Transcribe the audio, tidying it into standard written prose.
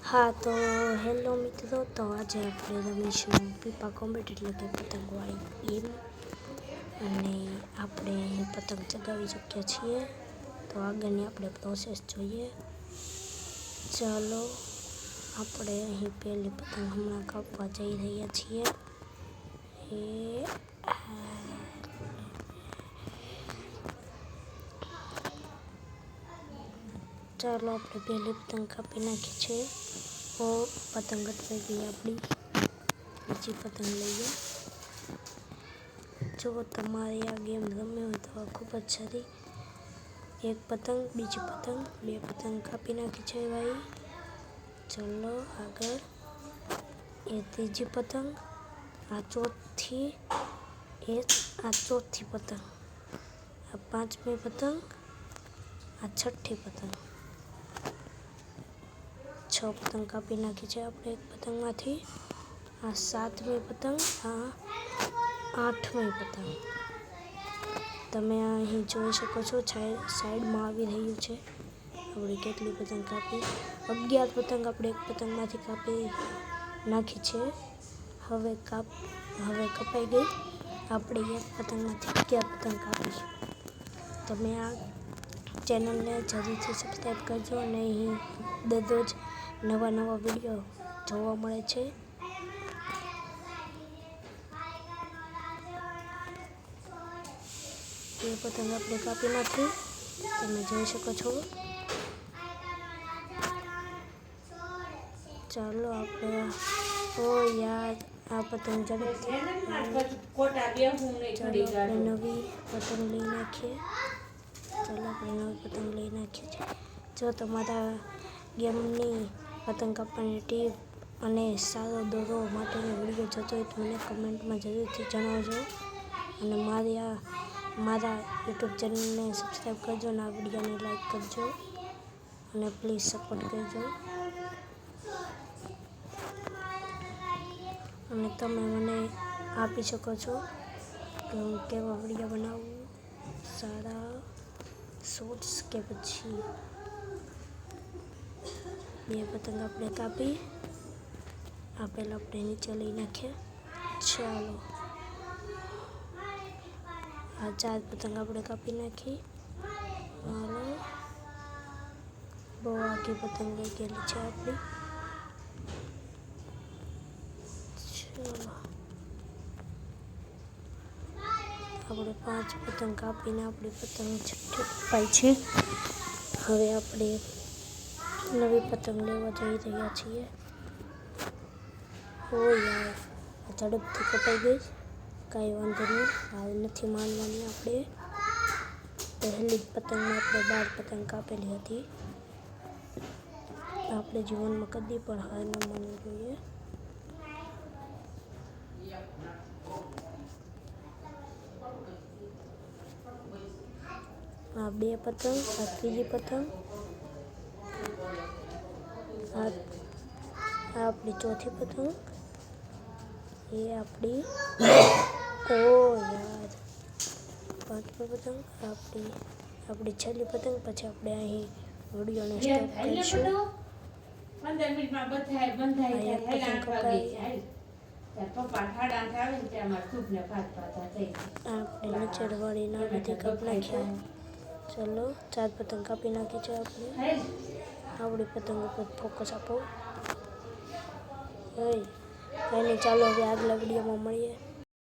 हाँ तो हेलो मित्रों, तो आज આપણે રમીશું પીપા કોમ્બેટ એટલે કે પતંગવાળી ગેમ અને આપણે પતંગ ચગાવી ચૂક્યા છીએ। તો આગળની આપણે પ્રોસેસ જોઈએ। ચાલો આપણે અહીં પહેલી પતંગ હમણાં કાપવા જઈ રહ્યા છીએ। ચાલો આપણે પહેલી પતંગ કાપી નાખી છે। તો પતંગ અટવાઈ ગઈ આપણી। બીજી પતંગ લઈએ। જો તમારે આ ગેમ ગમે હોય તો ખૂબ જ સારી। એક પતંગ, બીજી પતંગ, બે પતંગ કાપી નાખી છે ભાઈ। ચલો આગળ। એ ત્રીજી પતંગ, આ ચોથી, આ ચોથી પતંગ, આ પાંચમી પતંગ, આ છઠ્ઠી પતંગ। 6 પતંગ કાપી નાખી છે આપણે એક પતંગમાંથી। આ 7મી પતંગ, આ 8મી પતંગ। તમે અહીં જોઈ શકો છો સાઈડમાં આવી રહ્યું છે આપણે કેટલી પતંગ કાપી। 11 પતંગ આપણે એક પતંગમાંથી કાપી નાખી છે। હવે કપાઈ ગઈ। આપણે એક પતંગમાંથી 11 પતંગ કાપીશું। તમે આ ચેનલને જરૂરથી સબસ્ક્રાઈબ કરજો અને અહીં દરરોજ નવા વિડીયો જોવા મળે છે। એ પતંગ આપણે કાપી નાખી, તમે જોઈ શકો છો। ચાલો આપણે યાર આ પતંગ ઝડપથી નવી પતંગ લઈ નાખીએ। ચાલો આપણે નવી પતંગ લઈ નાખીએ છીએ। જો તમારા ગેમની પતંગ કાપવાની ટીપ અને સારો દોરો માટેનો વિડીયો જોતો હોય તો મને કમેન્ટમાં જરૂરથી જણાવજો અને મારા યુટ્યુબ ચેનલને સબસ્ક્રાઈબ કરજો અને આ વિડીયોને લાઈક કરજો અને પ્લીઝ સપોર્ટ કરજો। અને તમે મને આપી શકો છો કે હું કેવા વિડીયો બનાવું, સારા શોર્ટ્સ કે પછી। બે પતંગ આપણે કાપી, આ પહેલાં આપણે નીચે લઈ નાખીએ। ચાલો આ 4 પતંગ આપણે કાપી નાખી। હાલો બહુ આખી પતંગ લઈ ગયેલી છે આપણી। ચાલો આપણે 5 પતંગ કાપીને આપણી પતંગ છઠ્ઠી કપાઈ છે। હવે આપણે નવી પતંગ લેવા જઈ રહ્યા છીએ। યાર ઝડપથી કપાઈ ગઈ, કાંઈ વાંધો નહીં, હાલ નથી માનવાની। આપણે પહેલી જ પતંગમાં આપણે 12 પતંગ કાપેલી હતી। આપણે જીવનમાં કદી પણ હાર ન માનવી જોઈએ। આ 2 પતંગ, આ ત્રીજી પતંગ, આ આપણી ચોથી પતંગ, એ આપણી યાર 5મી પતંગ, આપણી છેલ્લી પતંગ। પછી આપણે અહીં વિડીયોને સ્ટોપ કરીશું। આપણે નીચે વાળી ના બધી કાપી નાખીએ। ચલો 4 પતંગ કાપી નાખી છે આપણે। આપણી પતંગ ઉપર ફોકસ આપો। કંઈ નહીં, ચાલો હવે આગલા વિડીયોમાં મળીએ।